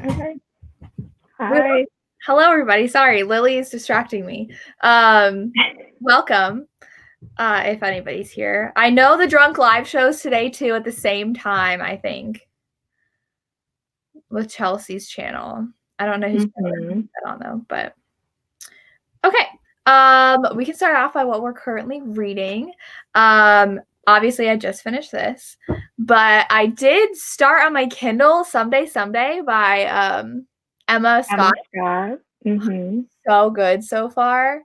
Okay. Hi. Hello, everybody. Sorry, Lily is distracting me. Welcome, if anybody's here. I know the Drunk Live shows today, too, at the same time, I think, with Chelsea's channel. I don't know who's on, though, but okay. We can start off by what we're currently reading. Obviously, I just finished this, but I did start on my Kindle Someday by Emma Scott. Mm-hmm. So good so far.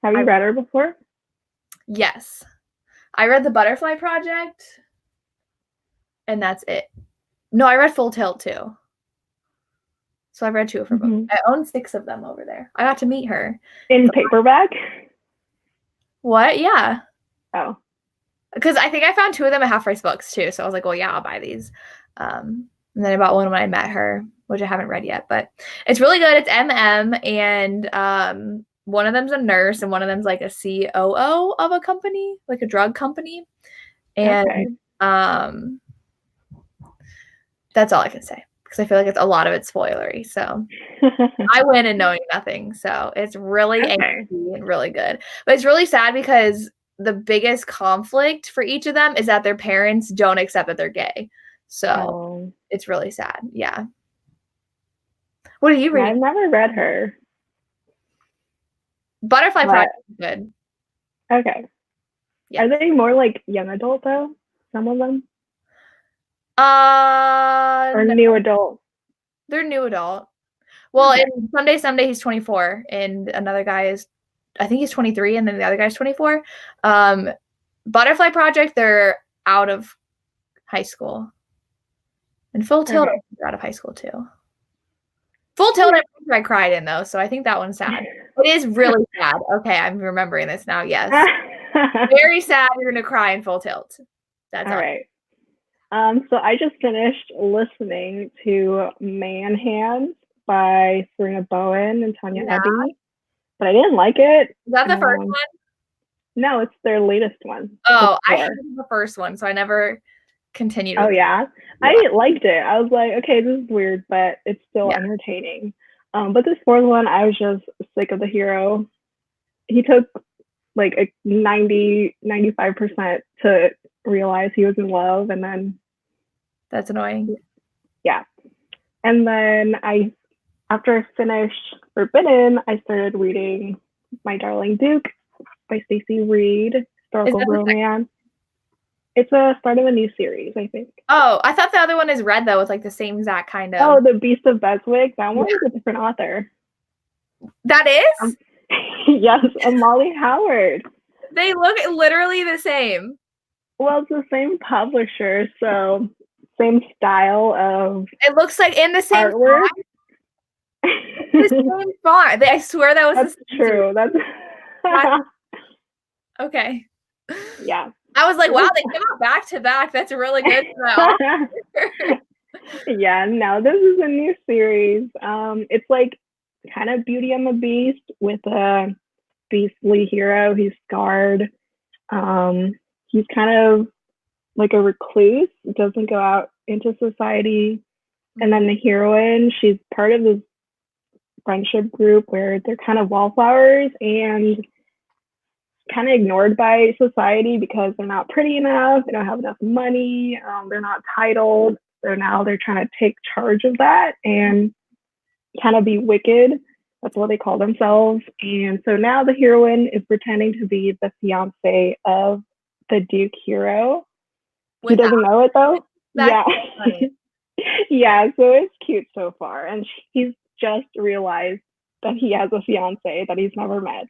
Have you read her before? Yes. I read The Butterfly Project, and that's it. No, I read Full Tilt, too. So I've read 2 of her books. I own 6 of them over there. I got to meet her. In paperback? What? Yeah. Oh. Because I think I found 2 of them at half-price books, too. So I was like, well, yeah, I'll buy these. And then I bought one when I met her, which I haven't read yet. But it's really good. It's MM, and one of them's a nurse, and one of them's like a COO of a company, like a drug company. And that's all I can say, because I feel like a lot of it's spoilery. So I went in knowing nothing. So it's really angry and really good. But it's really sad because the biggest conflict for each of them is that their parents don't accept that they're gay. So it's really sad. Yeah. What are you reading? I've never read her. Butterfly Project is good. Okay. Yeah. Are they more like young adult, though? Some of them? Or new adult? They're new adult. Well, in Someday he's 24, and another guy is, I think he's 23, and then the other guy's 24. Butterfly Project, they're out of high school. And Full Tilt, they're out of high school, too. Full Tilt, I cried in, though, so I think that one's sad. It is really sad. Okay, I'm remembering this now, yes. Very sad you're going to cry in Full Tilt. That's all right. So I just finished listening to Man Hands by Serena Bowen and Tanya Ebby, but I didn't like it. Is that the first one? No, it's their latest one. Oh, I hated the first one, so I never continued. Oh, yeah? I liked it. I was like, okay, this is weird, but it's still entertaining. But this fourth one, I was just sick of the hero. He took like a 95% to realize he was in love, and then that's annoying. Yeah. And then after I finished Forbidden, I started reading My Darling Duke by Stacey Reid, historical romance. It's a start of a new series, I think. Oh, I thought the other one is Red, though. It's like the same exact kind of. Oh, The Beast of Beswick. That one is a different author. That is? Yes, Molly Howard. They look literally the same. Well, it's the same publisher, so same style of. It looks like in the same artwork. The same font. I swear that was. That's true. That's. Okay. Yeah. I was like, wow, they came out back to back. That's really good. Yeah, no, this is a new series. It's like kind of Beauty and the Beast with a beastly hero. He's scarred. He's kind of like a recluse, doesn't go out into society. And then the heroine, she's part of this friendship group where they're kind of wallflowers and kind of ignored by society because they're not pretty enough, they don't have enough money, they're not titled. So now they're trying to take charge of that and kind of be wicked. That's what they call themselves. And so now the heroine is pretending to be the fiance of the Duke hero. He doesn't know it, though. Yeah. Yeah, so it's cute so far. And he's just realized that he has a fiance that he's never met.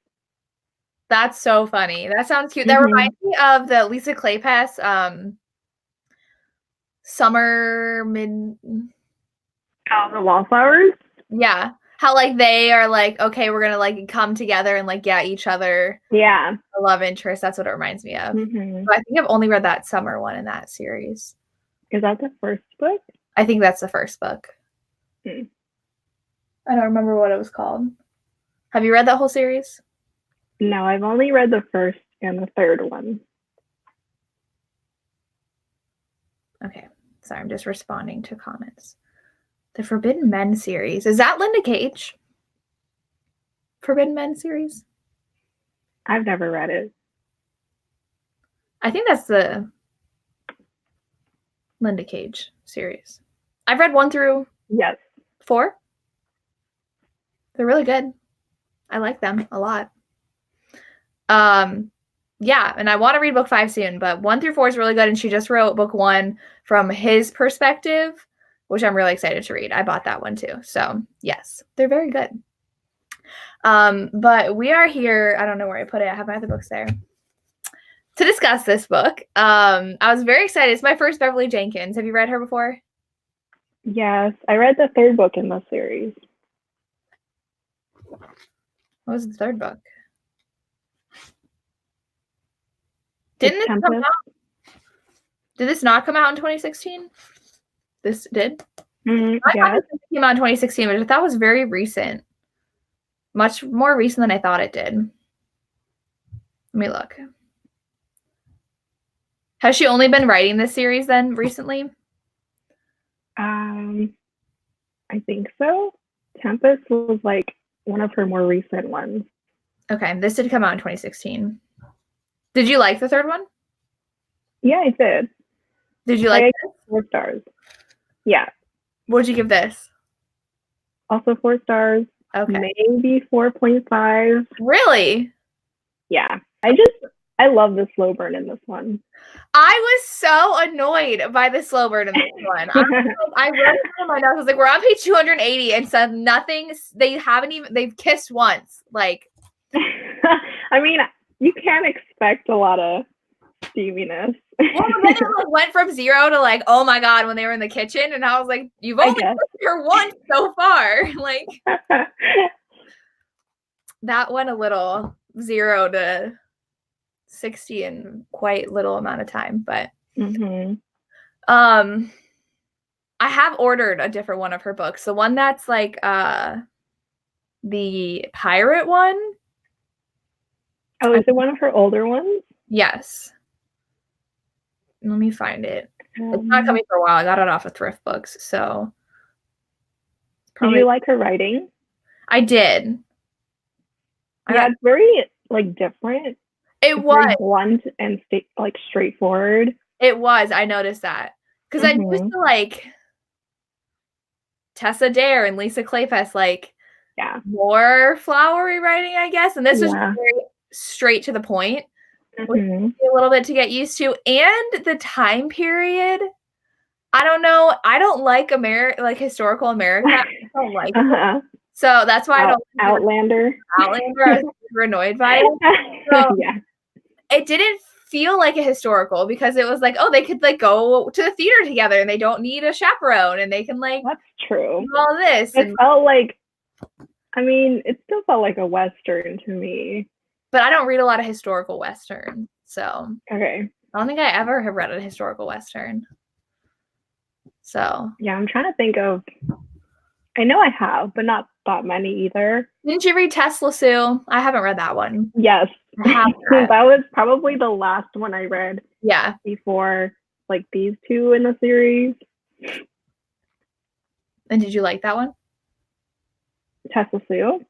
That's so funny. That sounds cute. That reminds me of the Lisa Kleypas summer mid. Oh, the Wallflowers? Yeah. How like they are like, okay, we're gonna like come together and like get each other. Yeah. A love interest. That's what it reminds me of. But I think I've only read that summer one in that series. Is that the first book? I think that's the first book. I don't remember what it was called. Have you read that whole series? No, I've only read the first and the third one. Okay. Sorry, I'm just responding to comments. The Forbidden Men series. Is that Linda Cage? Forbidden Men series? I've never read it. I think that's the Linda Cage series. I've read 1 through Yes. 4. They're really good. I like them a lot. Yeah, and I want to read book 5 soon, but 1 through 4 is really good, and she just wrote book 1 from his perspective, which I'm really excited to read. I bought that one too. So yes, they're very good. But we are here, I don't know where I put it. I have my other books there. To discuss this book. I was very excited. It's my first Beverly Jenkins. Have you read her before? Yes, I read the 3rd book in the series. What was the 3rd book? Didn't this come out? Did this not come out in 2016? This did? Yeah. I thought it came out in 2016, but I thought it was very recent. Much more recent than I thought it did. Let me look. Has she only been writing this series then recently? I think so. Tempest was like one of her more recent ones. Okay, this did come out in 2016. Did you like the 3rd one? Yeah, I did. Did you like it? This? 4 stars. Yeah. What'd you give this? Also 4 stars. Okay. Maybe 4.5. Really? Yeah. I love the slow burn in this one. I was so annoyed by the slow burn in this one. I wrote it in my notes. I was like, we're on page 280 and said nothing. They've kissed once. Like, I mean, you can't expect a lot of steaminess. Well, then it like went from 0 to like, oh my God, when they were in the kitchen. And I was like, you've only kissed her once so far. Like, that went a little 0 to 60 in quite little amount of time. But I have ordered a different one of her books. The one that's like the pirate one. Oh, is it one of her older ones? Yes. Let me find it. It's not coming for a while. I got it off of Thrift Books, so. Did you like her writing? I did. Yeah, it's very like different. It was very blunt and like straightforward. It was. I noticed that because I used to like Tessa Dare and Lisa Kleypas, like more flowery writing, I guess. And this was very straight to the point, which took me a little bit to get used to. And the time period, I don't know. I don't like historical America. I don't like it. So that's why I don't Outlander. I was super annoyed by it. So it didn't feel like a historical because it was like, oh, they could like go to the theater together and they don't need a chaperone and they can like that's true do all this. It felt like, I mean, it still felt like a Western to me. But I don't read a lot of historical Western, so okay. I don't think I ever have read a historical Western. So yeah, I'm trying to think of. I know I have, but not that many either. Didn't you read Tesla Sue? I haven't read that one. Yes. That was probably the last one I read. Yeah. Before like these two in the series. And did you like that one? Tesla Sue?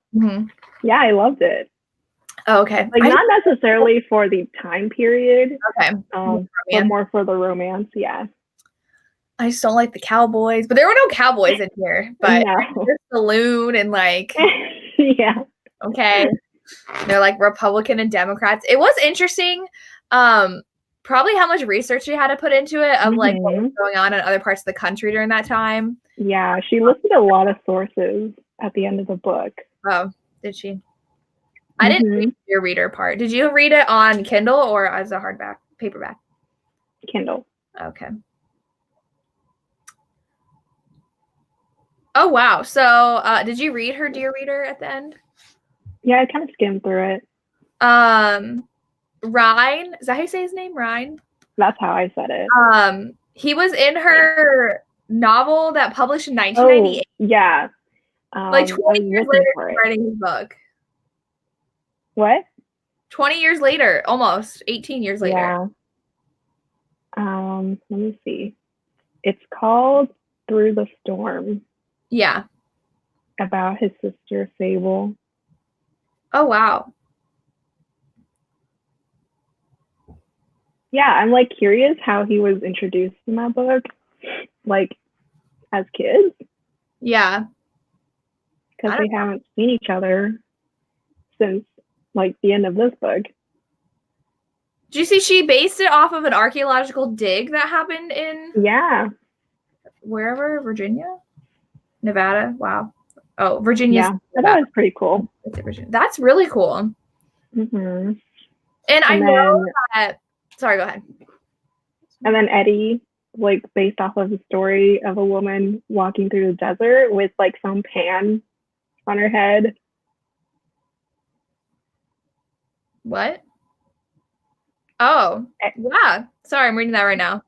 Yeah, I loved it. Oh, okay. Like not necessarily for the time period. Okay. But more for the romance, yeah. I just don't like the cowboys, but there were no cowboys in here. But the saloon and like, yeah, okay, they're like Republican and Democrats. It was interesting, probably how much research she had to put into it of like what was going on in other parts of the country during that time. Yeah, she listed a lot of sources at the end of the book. Oh, did she? I didn't read your reader part. Did you read it on Kindle or as a hardback, paperback? Kindle. Okay. Oh, wow. So did you read her Dear Reader at the end? Yeah, I kind of skimmed through it. Ryan, is that how you say his name? Ryan? That's how I said it. He was in her novel that published in 1998. Oh, yeah. Like 20 years later, writing his book. What? 20 years later, almost 18 years later. Yeah. Let me see. It's called Through the Storm. Yeah. about his sister Sable. Oh, wow. Yeah, I'm like curious how he was introduced in that book, like as kids, Yeah. because they haven't seen each other since like the end of this book. Did you see she based it off of an archaeological dig that happened in wherever, Virginia? Nevada? Wow. Oh, Virginia's. Yeah, I thought it was pretty cool. That's really cool. Mm-hmm. And I know that. Sorry, go ahead. And then Eddie, like based off of the story of a woman walking through the desert with like some pan on her head. What? Oh, yeah. Sorry, I'm reading that right now.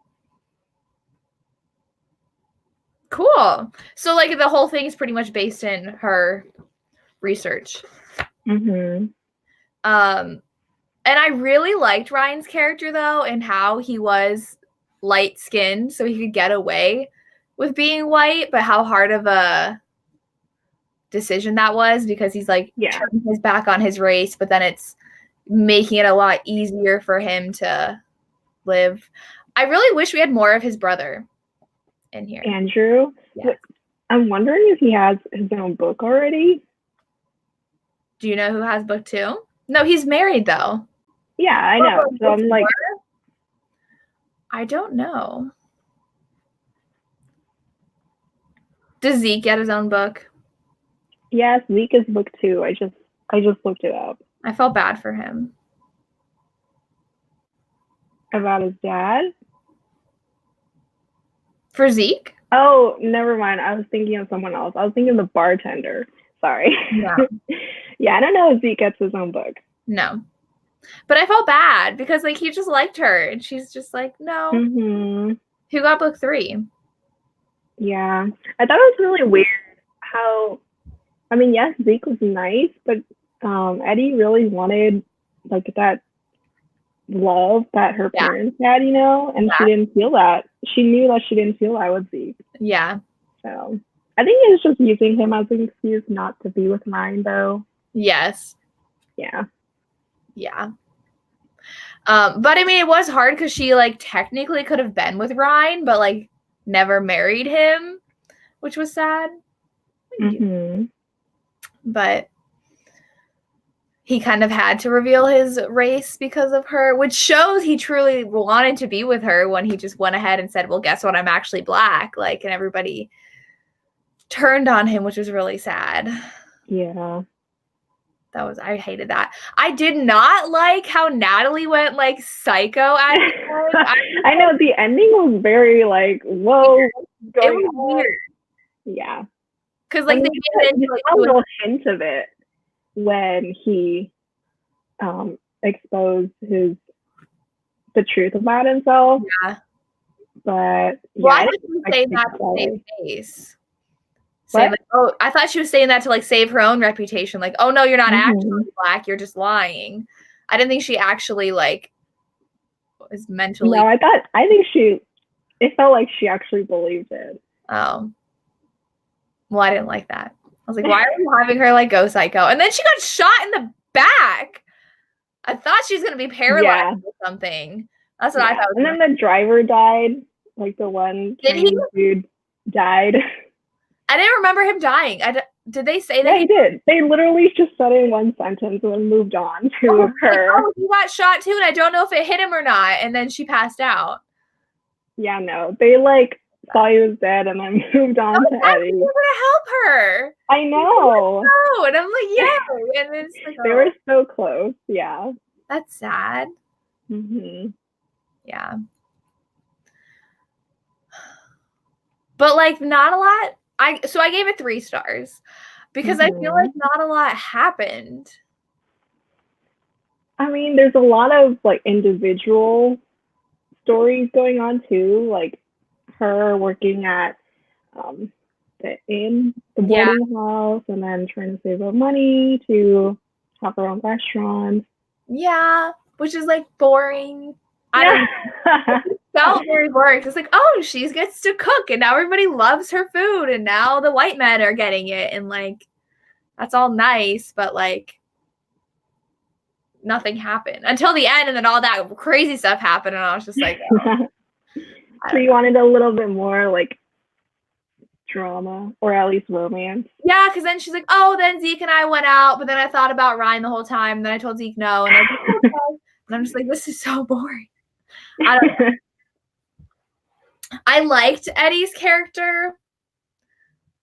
Cool. So like the whole thing is pretty much based in her research. Mm-hmm. And I really liked Ryan's character though, and how he was light skinned, so he could get away with being white, but how hard of a decision that was, because he's like turning his back on his race, but then it's making it a lot easier for him to live. I really wish we had more of his brother in here. Andrew. Yeah. I'm wondering if he has his own book already. Do you know who has book 2? No, he's married though. Yeah, I know. So I'm like, I don't know. Does Zeke get his own book? Yes, Zeke is book 2. I just looked it up. I felt bad for him. About his dad? For Zeke? Oh, never mind. I was thinking of someone else. I was thinking of the bartender. Sorry. No. Yeah, I don't know if Zeke gets his own book. No. But I felt bad because like he just liked her and she's just like, no. Mm-hmm. Who got book 3? Yeah. I thought it was really weird how, I mean, yes, Zeke was nice, but Eddie really wanted like that love that her parents had, you know, and she didn't feel that. She knew that she didn't feel that with Zeke. Yeah. So I think it's just using him as an excuse not to be with Ryan, though. Yes. Yeah. Yeah. But I mean, it was hard because she like technically could have been with Ryan, but like never married him, which was sad. Mm-hmm. But he kind of had to reveal his race because of her, which shows he truly wanted to be with her when he just went ahead and said, well, guess what? I'm actually black. Like, and everybody turned on him, which was really sad. Yeah. I hated that. I did not like how Natalie went like psycho at the end. I know the ending was very like, whoa, it was weird. Yeah. Because like they made a little hint of it when he exposed the truth about himself. Yeah. But well, I thought she was saying that to save face. Saying like, oh, I thought she was saying that to like save her own reputation. Like, oh no, you're not actually black, you're just lying. I didn't think she actually like was mentally. No, I think it felt like she actually believed it. Oh. Well, I didn't like that. I was like, why are you having her like go psycho? And then she got shot in the back. I thought she was gonna be paralyzed or something. That's what I thought. And then the driver died. Like the one dude died. I didn't remember him dying. Did they say that? Yeah, he did. They literally just said it in one sentence and then moved on to her. Like, oh, he got shot too, and I don't know if it hit him or not. And then she passed out. Yeah, no. They like saw he was dead and then moved on to Eddie. They were gonna help her. I know. And I'm like, yeah. And it's like, they were so close. Yeah. That's sad. Mm-hmm. Yeah. But like not a lot. I gave it 3 stars because I feel like not a lot happened. I mean, there's a lot of like individual stories going on too, like her working at the boarding house and then trying to save up money to have her own restaurant. Yeah, which is like boring. I don't know. felt very boring. It's like, oh, she gets to cook and now everybody loves her food and now the white men are getting it and like that's all nice, but like nothing happened until the end and then all that crazy stuff happened and I was just like, oh, so you wanted a little bit more like drama or at least romance. Yeah, because then she's like, oh, then Zeke and I went out, but then I thought about Ryan the whole time. And then I told Zeke no, and I was like, okay. And I'm just like, this is so boring. I don't know. I liked Eddie's character,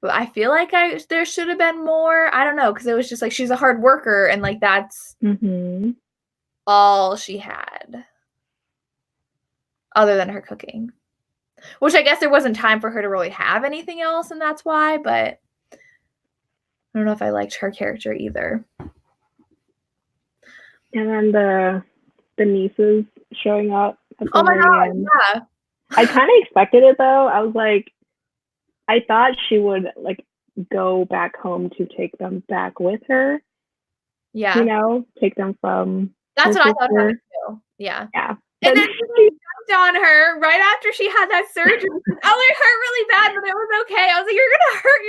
but I feel like there should have been more. I don't know, because it was just like she's a hard worker, and like that's all she had, other than her cooking. Which I guess there wasn't time for her to really have anything else, and that's why. But I don't know if I liked her character either. And then the nieces showing up at the oh my god, end. yeah. I kind of expected it though. I was like, I thought she would like go back home to take them back with her. Yeah. You know, take them from. That's what I thought happened too. Yeah. Yeah. And then she jumped on her right after she had that surgery. Oh, it hurt really bad, but it was okay. I was like, you're gonna hurt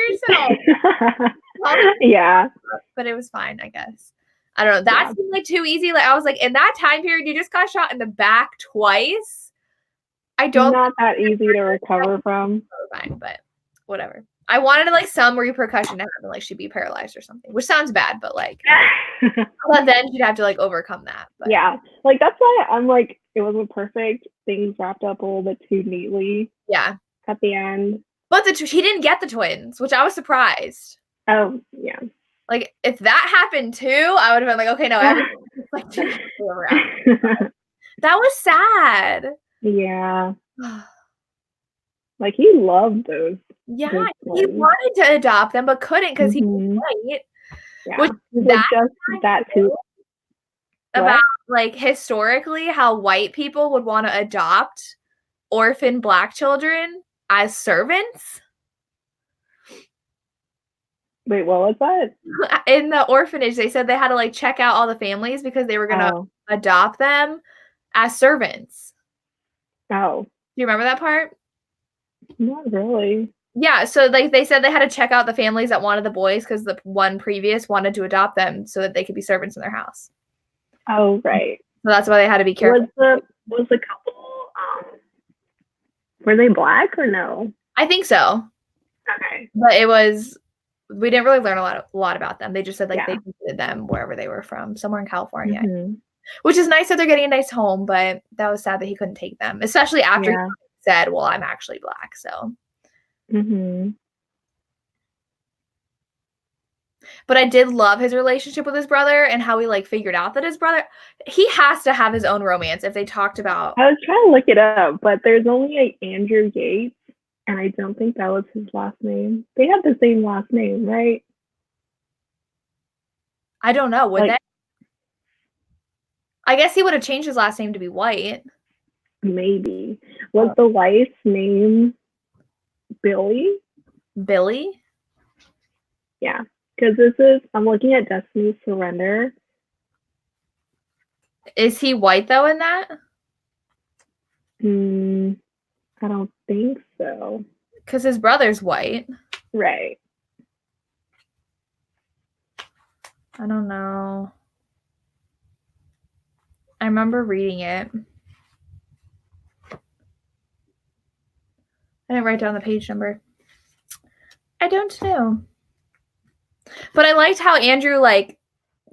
yourself. Yeah. But it was fine, I guess. I don't know. That seemed like too easy. Like I was like, in that time period, you just got shot in the back twice. I don't. Not that easy to recover from. Fine, but whatever. I wanted like some repercussion to happen, like she'd be paralyzed or something, which sounds bad, but like, but then she'd have to like overcome that. But. Yeah, like that's why I'm like, it wasn't perfect. Things wrapped up a little bit too neatly. Yeah. At the end. But he didn't get the twins, which I was surprised. Oh yeah. Like if that happened too, I would have been like, okay, no, like that was sad. Yeah. Like he loved those. Yeah, he wanted to adopt them but couldn't because he was white. Yeah. Which that too. About like historically how white people would want to adopt orphan Black children as servants. Wait, what was that? In the orphanage, they said they had to like check out all the families because they were gonna adopt them as servants. Oh. Do you remember that part? Not really. Yeah, so like they said they had to check out the families that wanted the boys because the one previous wanted to adopt them so that they could be servants in their house. Oh, right. So that's why they had to be careful. Was the couple were they Black or no? I think so. Okay. But we didn't really learn a lot about them. They just said like they visited them wherever they were from, somewhere in California. Which is nice that they're getting a nice home, but that was sad that he couldn't take them, especially after he said, well, I'm actually Black, so. But I did love his relationship with his brother and how he like figured out that his brother, he has to have his own romance if they talked about. I was trying to look it up, but there's only Andrew Yates, and I don't think that was his last name. They have the same last name, right? I don't know. Would they? I guess he would have changed his last name to be White. Maybe. Was the wife's name Billy? Billy? Yeah. Because I'm looking at Destiny's Surrender. Is he white though in that? I don't think so. Because his brother's white. Right. I don't know. I remember reading it. I didn't write down the page number. I don't know. But I liked how Andrew like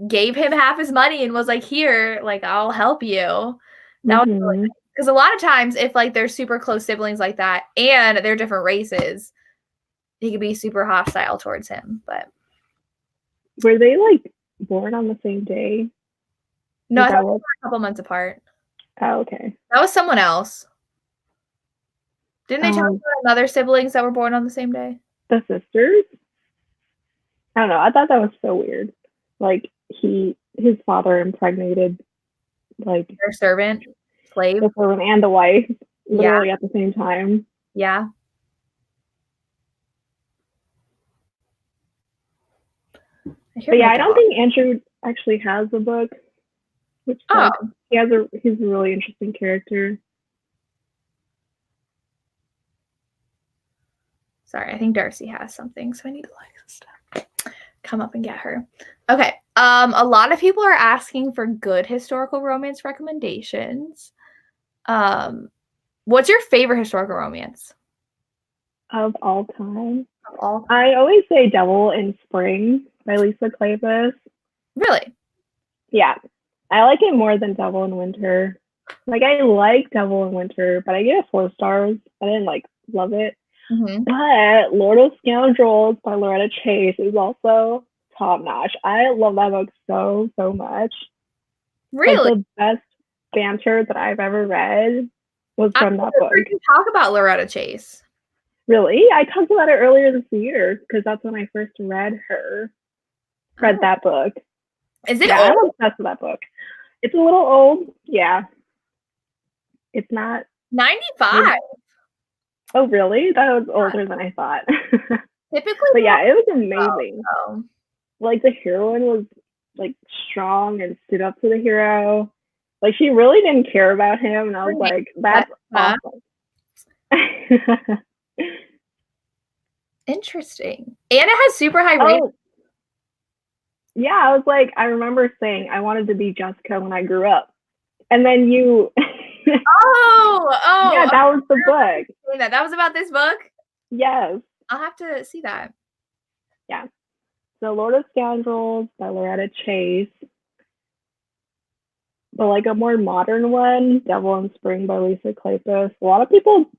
gave him half his money and was like, here, like I'll help you. That was really nice. Because a lot of times if like they're super close siblings like that and they're different races, he could be super hostile towards him. But were they like born on the same day? No, I thought they were a couple months apart. Oh, okay. That was someone else. Didn't they tell us about other siblings that were born on the same day? The sisters? I don't know. I thought that was so weird. Like his father impregnated like their servant, slave, the servant and the wife literally at the same time. Yeah. But yeah, I don't think Andrew actually has a book. Which he's a really interesting character. Sorry, I think Darcy has something, so I need to come up and get her. Okay. A lot of people are asking for good historical romance recommendations. What's your favorite historical romance? Of all time? Of all time. I always say Devil in Spring by Lisa Kleypas. Really? Yeah. I like it more than Devil in Winter. Like, I like Devil in Winter, but I give it 4 stars. I didn't, love it. Mm-hmm. But Lord of Scoundrels by Loretta Chase is also top-notch. I love that book so, so much. Really? The best banter that I've ever read was from that book. You talk about Loretta Chase. Really? I talked about it earlier this year because that's when I first read that book. Is it old? I'm obsessed with that book. It's a little old. Yeah. It's not 95. Oh, really? That was older than I thought. Typically, but yeah, it was amazing. Oh. The heroine was strong and stood up to the hero. She really didn't care about him, and I was like, that's awesome. Interesting. And it has super high ratings. Yeah, I was like, I remember saying I wanted to be Jessica when I grew up. And then you yeah, that was the book. That was about this book? Yes. I'll have to see that. Yeah. So Lord of Scoundrels by Loretta Chase. But a more modern one, Devil in Spring by Lisa Kleypas. A lot of people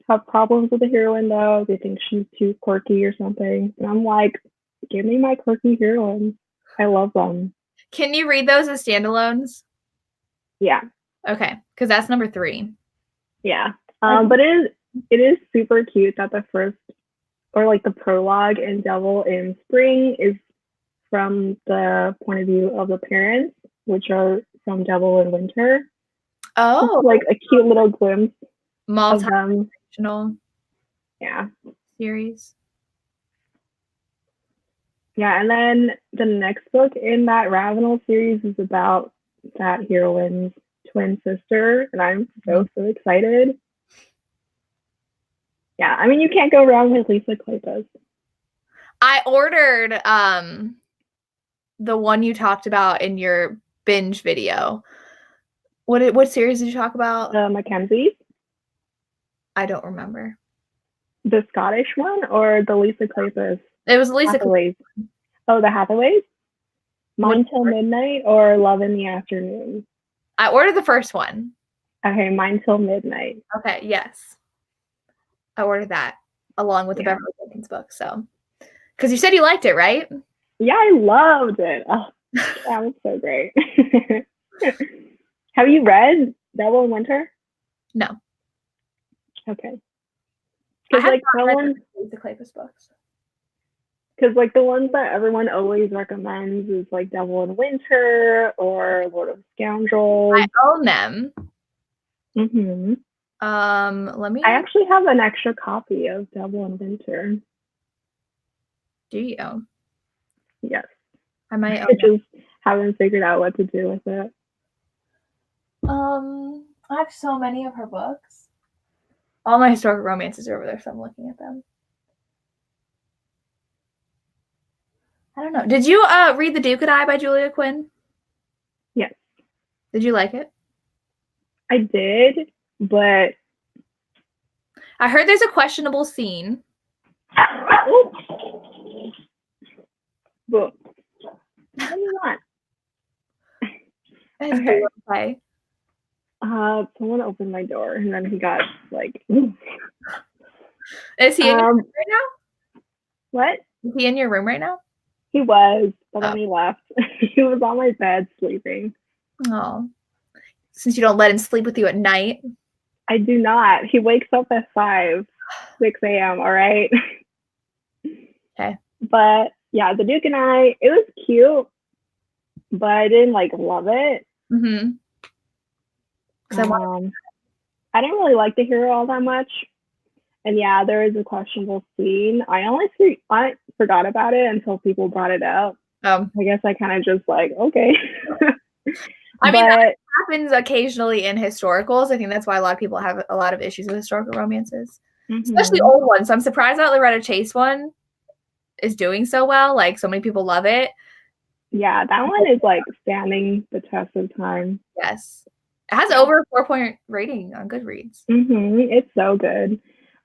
have problems with the heroine though. They think she's too quirky or something. And I'm like, give me my quirky heroines. I love them. Can you read those as standalones? Yeah. Okay, because that's number 3. Yeah. But it is super cute that the first, or the prologue in Devil in Spring is from the point of view of the parents, which are from Devil in Winter. Oh. It's a cute little glimpse of them. Yeah. Series. Yeah, and then the next book in that Ravenel series is about that heroine's twin sister, and I'm so excited. Yeah, I mean, you can't go wrong with Lisa Kleypas. I ordered the one you talked about in your binge video. What series did you talk about? The Mackenzies. I don't remember. The Scottish one or the Lisa Kleypas? It was Lisa Hathaways. Oh, the Hathaways? Mine Till Midnight or Love in the Afternoon? I ordered the first one. Okay, Mine Till Midnight. Okay, yes. I ordered that along with the Beverly Jenkins book. So, because you said you liked it, right? Yeah, I loved it. Oh, that was so great. Have you read Devil in Winter? No. Okay. I have not read the Kleypas books. Because the ones that everyone always recommends is Devil in Winter or Lord of Scoundrels. I own them. Mm-hmm. I actually have an extra copy of Devil in Winter. Do you? Yes. I might. I just haven't figured out what to do with it. I have so many of her books. All my historical romances are over there, so I'm looking at them. I don't know. Did you read The Duke and I by Julia Quinn? Yes. Did you like it? I did, but I heard there's a questionable scene. What do you want? Okay. Someone opened my door and then he got Is he in your room right now? What? Is he in your room right now? He was, but then he left. He was on my bed sleeping. Oh. Since you don't let him sleep with you at night? I do not. He wakes up at 6 a.m., all right? Okay. But yeah, The Duke and I, it was cute, but I didn't love it. Mm-hmm. I didn't really like the hero all that much. And yeah, there is a questionable scene. I forgot about it until people brought it up. I guess I kind of just okay. I mean, that happens occasionally in historicals. I think that's why a lot of people have a lot of issues with historical romances. especially old ones. So I'm surprised that Loretta Chase one is doing so well. Like, so many people love it. Yeah, that one is like standing the test of time. Yes. It has over a 4-point rating on Goodreads. It's so good.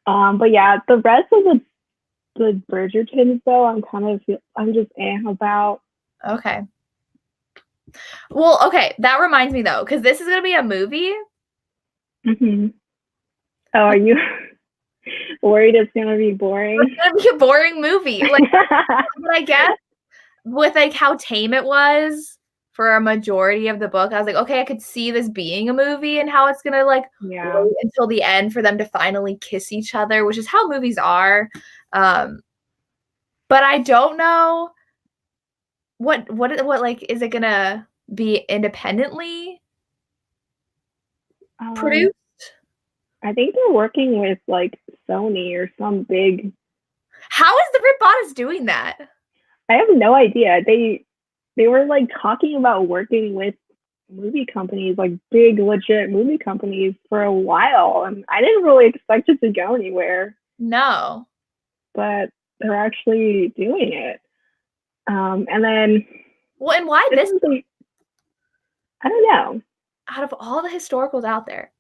But yeah, the rest of the Bridgertons though, I'm just about. Okay. Well, okay, that reminds me though, because this is gonna be a movie. Oh, are you worried it's gonna be boring? It's gonna be a boring movie. Like, but I guess with like how tame it was for a majority of the book, I was like, okay, I could see this being a movie and how it's gonna like wait until the end for them to finally kiss each other, which is how movies are. But I don't know what like, is it gonna be independently produced? I think they're working with like Sony or some big. How is the Rip Bonnets doing that? I have no idea. They were like talking about working with movie companies, like big legit movie companies for a while, and I didn't really expect it to go anywhere. No. But they're actually doing it. And then well, and why this? I don't know. Out of all the historicals out there,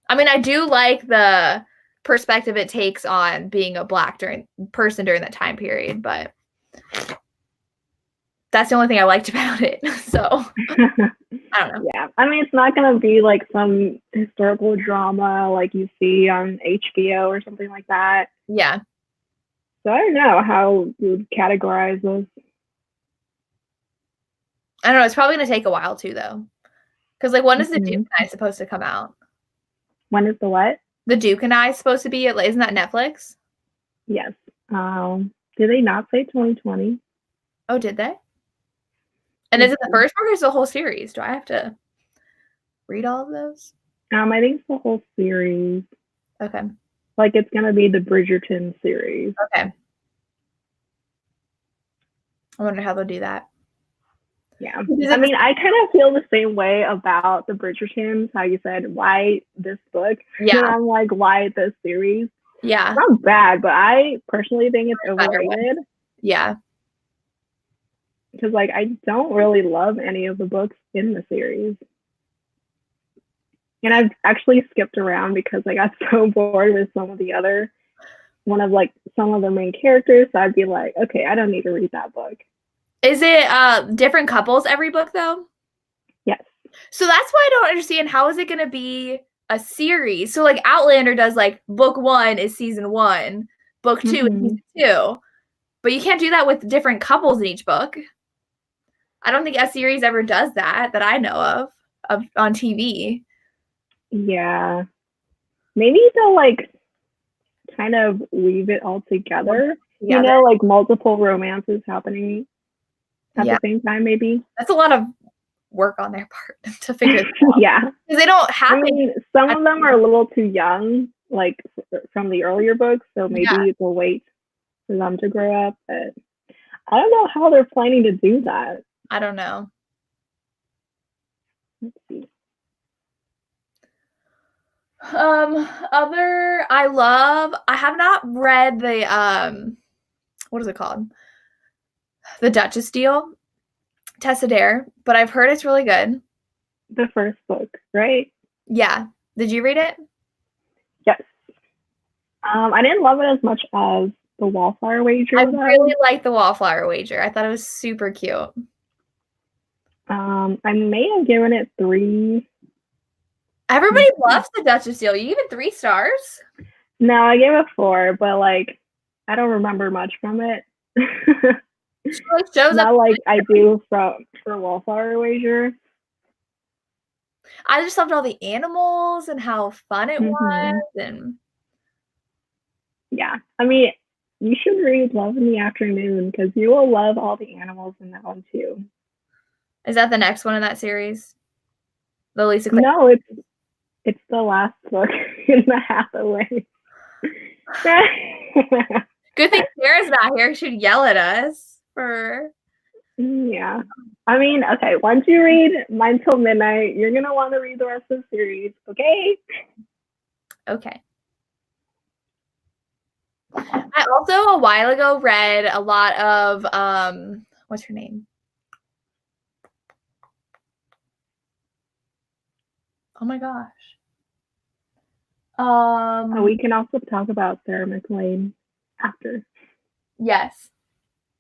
I mean, I do like the perspective it takes on being a Black person during that time period, but that's the only thing I liked about it. So I don't know. Yeah, I mean, it's not gonna be like some historical drama like you see on HBO or something like that. Yeah. So I don't know how you would categorize this. I don't know. It's probably gonna take a while too, though. Because like, when is the Duke and I supposed to come out? When is the what? The Duke and I supposed to be? Isn't that Netflix? Yes. Did they not say 2020? Oh, did they? And is it the first book or is it the whole series? Do I have to read all of those? I think it's the whole series. Okay. Like, it's gonna be the Bridgerton series. Okay. I wonder how they'll do that. Yeah. I mean, I kind of feel the same way about the Bridgertons, how you said, why this book? Yeah. And I'm like, why this series? Yeah. It's not bad, but I personally think it's overrated. Yeah. Because, like, I don't really love any of the books in the series. And I've actually skipped around because I got so bored with some of the main characters. So I'd be like, okay, I don't need to read that book. Is it different couples every book, though? Yes. So that's why I don't understand. How is it going to be a series? So, like, Outlander does, like, book 1 is season 1, book 2 is season 2. But you can't do that with different couples in each book. I don't think a series ever does that I know of on TV. Yeah. Maybe they'll, like, kind of weave it all together. You know, like multiple romances happening at the same time, maybe. That's a lot of work on their part to figure it out. Yeah. Because they don't happen. I mean, some of them are a little too young, like from the earlier books, so maybe we'll wait for them to grow up. But I don't know how they're planning to do that. I don't know. Let's see. I have not read the what is it called? The Duchess deal, Tessa Dare, but I've heard it's really good. The first book, right? Yeah. Did you read it? Yes. I didn't love it as much as the Wallflower Wager. I really liked the Wallflower Wager. I thought it was super cute. I may have given it 3. Everybody loves the Duchess deal. You give it 3 stars? No, I gave it 4, but like I don't remember much from it. Shows Not like I do for Wallflower Wager. I just loved all the animals and how fun it was, and yeah, I mean, you should read Love in the Afternoon because you will love all the animals in that one too. Is that the next one in that series? The Lisa Clay? No, it's the last book in the Hathaway. Good thing Sarah's not here. She'd yell at us for. Yeah. I mean, okay, once you read Mine Till Midnight, you're going to want to read the rest of the series, okay? Okay. I also a while ago read a lot of what's her name? Oh my gosh. We can also talk about Sarah McLean after. Yes.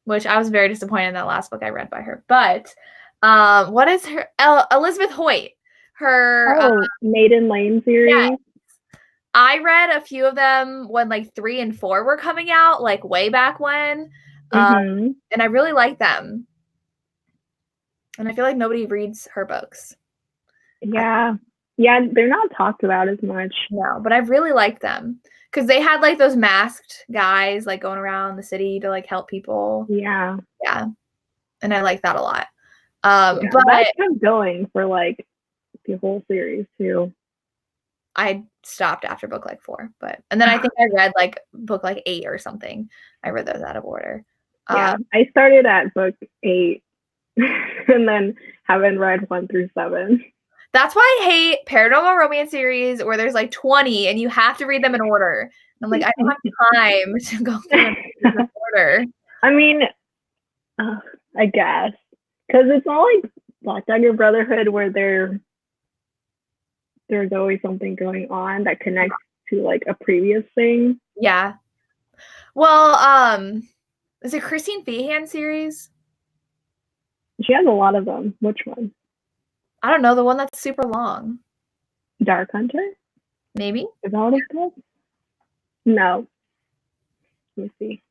Which I was very disappointed in that last book I read by her. But what is her Elizabeth Hoyt? Her Maiden Lane series. Yeah. I read a few of them when like 3 and 4 were coming out, like way back when. And I really like them. And I feel like nobody reads her books. Yeah. Yeah, they're not talked about as much. No, but I really like them. Because they had like those masked guys like going around the city to like help people. Yeah. Yeah. And I like that a lot. But that kept going for like the whole series too. I stopped after book like 4, and then I think I read like book like 8 or something. I read those out of order. Yeah, I started at book 8 and then haven't read 1 through 7. That's why I hate paranormal romance series where there's like 20 and you have to read them in order. And I'm like, I don't have time to go through them in order. I mean, I guess. Because it's not like Black Dagger Brotherhood where there's always something going on that connects to like a previous thing. Yeah. Well, is it Christine Feehan series? She has a lot of them. Which one? I don't know. The one that's super long. Dark Hunter? Maybe. Is that what it's called? No. Let me see.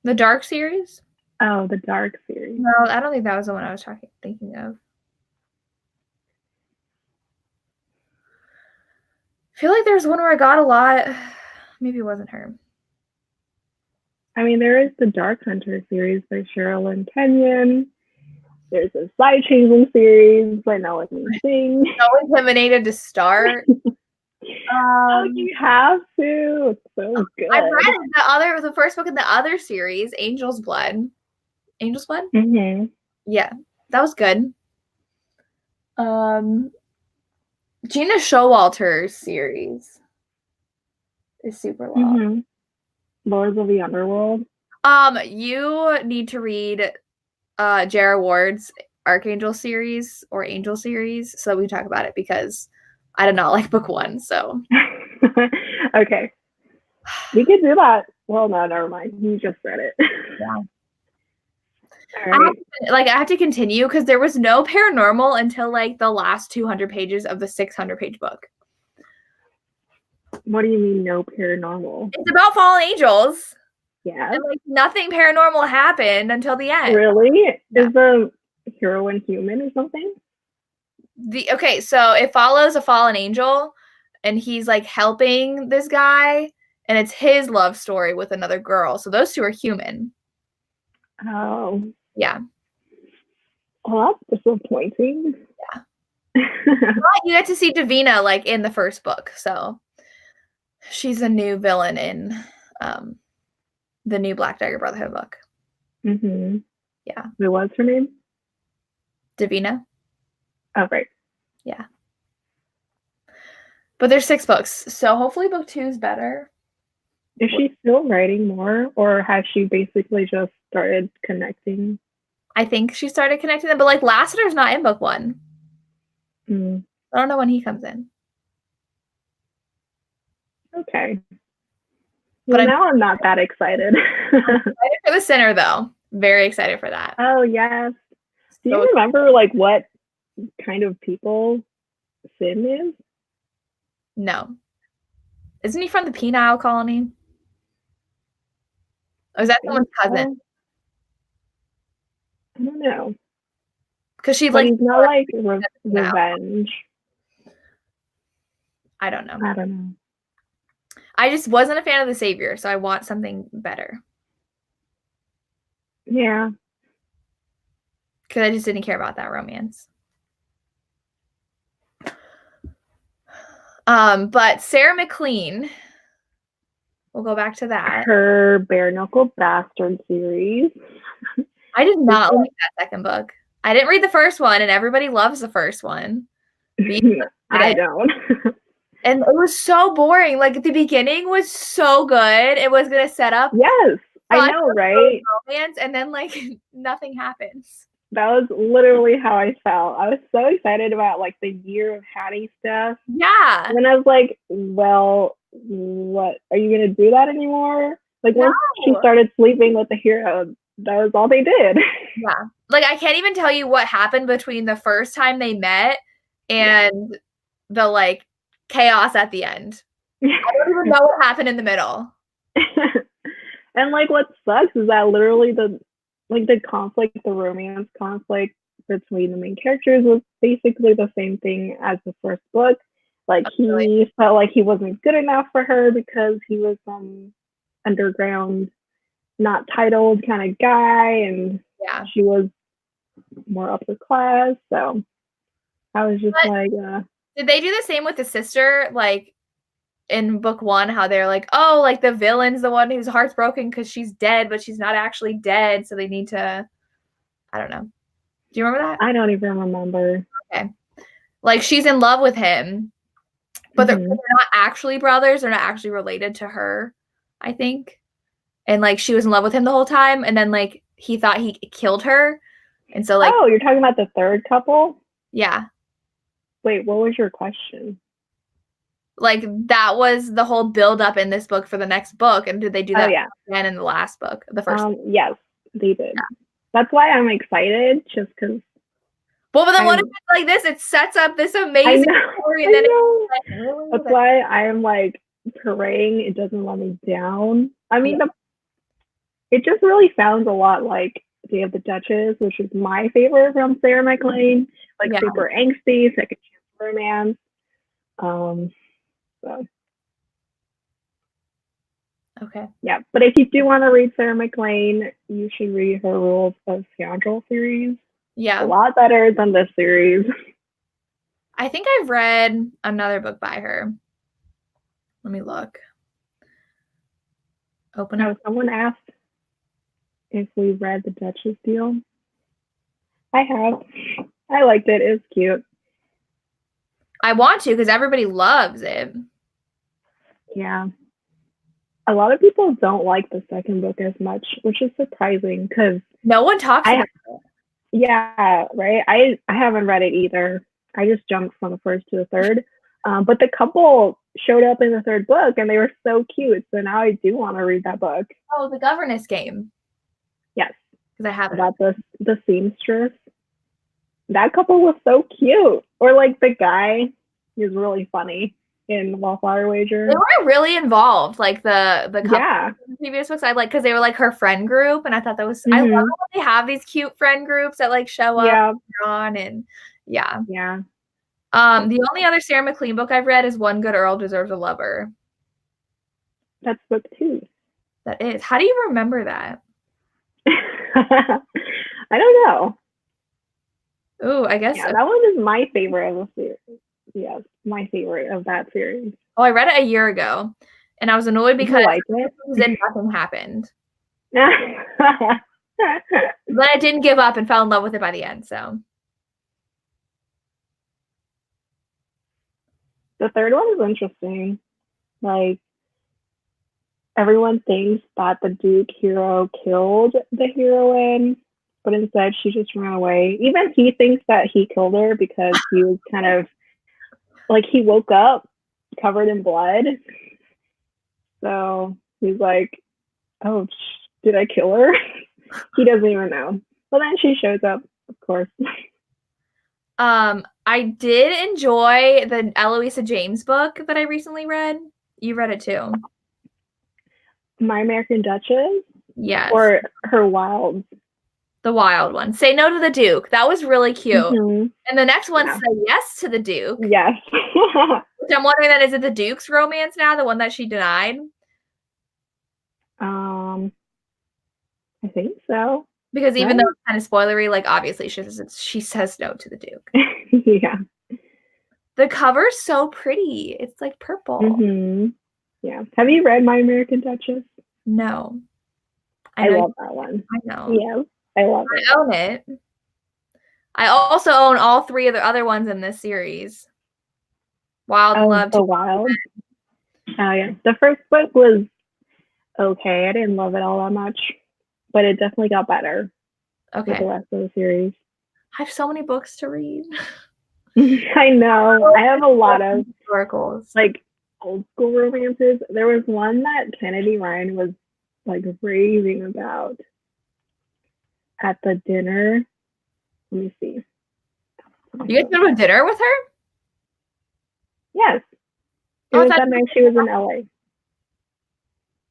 The Dark series? Oh, the Dark series. No, I don't think that was the one I was thinking of. I feel like there's one where I got a lot. Maybe it wasn't her. I mean, there is the Dark Hunter series by Cheryl and Kenyon. There's a Side Changeling series by Melanie Singh. So intimidated to start. You have to. It's so good. I read the first book in the other series, Angel's Blood. Angel's Blood? Mm-hmm. Yeah, that was good. Gina Showalter's series is super long. Mm-hmm. Lords of the Underworld. You need to read Jara Ward's Archangel series or Angel series so we can talk about it because I did not like book 1. So okay, we could do that. Well, no, never mind. You just read it. Yeah. All right. I have to continue because there was no paranormal until like the last 200 pages of the 600-page book. What do you mean no paranormal? It's about fallen angels. Yeah. And like nothing paranormal happened until the end. Really? Yeah. Is the heroine human or something? Okay, so it follows a fallen angel and he's like helping this guy and it's his love story with another girl. So those two are human. Oh. Yeah. Well, that's disappointing. Yeah. But you get to see Davina like in the first book. So she's a new villain in the new Black Dagger Brotherhood book. Mm-hmm. Yeah. Wait, what's her name? Davina. Oh, right. Yeah. But there's 6 books, so hopefully book 2 is better. Is she still writing more, or has she basically just started connecting? I think she started connecting them, but like Lassiter's not in book 1. Mm. I don't know when he comes in. Okay. But now I'm not that excited. I'm excited for The Sinner, though. Very excited for that. Oh, yes. Do you remember like what kind of people Sin is? No. Isn't he from the penile colony? Or is that someone's cousin? I don't know. Because she like he's not like revenge. I don't know. I don't know. I just wasn't a fan of the Savior, so I want something better. Yeah. Because I just didn't care about that romance. But Sarah McLean, we'll go back to that. Her Bare Knuckle Bastard series. I did not like that second book. I didn't read the first one, and everybody loves the first one. I don't. And it was so boring. Like the beginning was so good. It was gonna set up Yes, I know, right? romance, and then like nothing happens. That was literally how I felt. I was so excited about like the Year of Hattie stuff. Yeah. And then I was like, well, what are you gonna do that anymore? Like once she started sleeping with the hero, that was all they did. Yeah. Like I can't even tell you what happened between the first time they met and the like chaos at the end. I don't even know what happened in the middle. And like what sucks is that literally the conflict, the romance conflict between the main characters was basically the same thing as the first book. Like he felt like he wasn't good enough for her because he was some underground, not titled kind of guy, and she was more upper class. So I was just did they do the same with the sister? Like in book 1, how they're like, oh, like the villain's the one whose heart's broken because she's dead, but she's not actually dead, so they need to, I don't know. Do you remember that? I don't even remember. Okay. Like she's in love with him, but they're not actually brothers. They're not actually related to her, I think. And like she was in love with him the whole time, and then like he thought he killed her. And so like, oh, you're talking about the third couple? Yeah. Wait, what was your question? Like that was the whole build up in this book for the next book. And did they do that again in the last book, the first? Yes, they did. Yeah. That's why I'm excited, just because. Well, but then what if it's like this? It sets up this amazing story, and then it's like, really? That's why I am like praying it doesn't let me down. I mean, it just really sounds a lot like Day of the Duchess, which is my favorite from Sarah McLean. Like super angsty, second chance romance. So. Okay. Yeah, but if you do want to read Sarah McLean, you should read her Rules of Scoundrel series. Yeah. A lot better than this series. I think I've read another book by her. Let me look. Open up. Someone asked if we read the Duchess deal. I have. I liked it. It was cute. I want to because everybody loves it. Yeah. A lot of people don't like the second book as much, which is surprising because no one talks about it. Yeah, right. I haven't read it either. I just jumped from the first to the third. But the couple showed up in the third book and they were so cute. So now I do want to read that book. Oh, the governess game. Yes. Because I have it. About the seamstress. That couple was so cute. Or like the guy, he was really funny in Wallflower Wager. They were really involved. Like the couple in the previous books, I like because they were like her friend group, and I thought that was I love when they have these cute friend groups that like show up on and Yeah. The only other Sarah McLean book I've read is One Good Earl Deserves a Lover. That's book 2. That is. How do you remember that? I don't know. Oh, I guess that one is my favorite of the series. Yes, my favorite of that series. Oh, I read it a year ago, and I was annoyed because then nothing happened. But I didn't give up and fell in love with it by the end. So the third one is interesting. Like everyone thinks that the Duke hero killed the heroine, but instead she just ran away. Even he thinks that he killed her because he was kind of like he woke up covered in blood. So he's like, oh, did I kill her? He doesn't even know. But then she shows up, of course. I did enjoy the Eloisa James book that I recently read. You read it too. My American Duchess? Yes. Or her Wild? The Wild one. Say No to the Duke. That was really cute. And the next one, Say Yes to the Duke. Yes. Which I'm wondering then, is it the Duke's romance now, the one that she denied? I think so. Because even though it's kind of spoilery, like obviously she says no to the Duke. Yeah. The cover's so pretty. It's like purple. Yeah. Have you read My American Duchess? No. I love that one. I know. Yeah. I love it. I own it. I also own all 3 of the other ones in this series. Wild and Love. The Wild. Oh yeah, the first book was okay. I didn't love it all that much, but it definitely got better with the rest of the series. I have so many books to read. I know. I have a lot of historicals, like old school romances. There was one that Kennedy Ryan was like raving about at the dinner. Let me see. You guys go to dinner with her? Yes. It was that night she was in LA.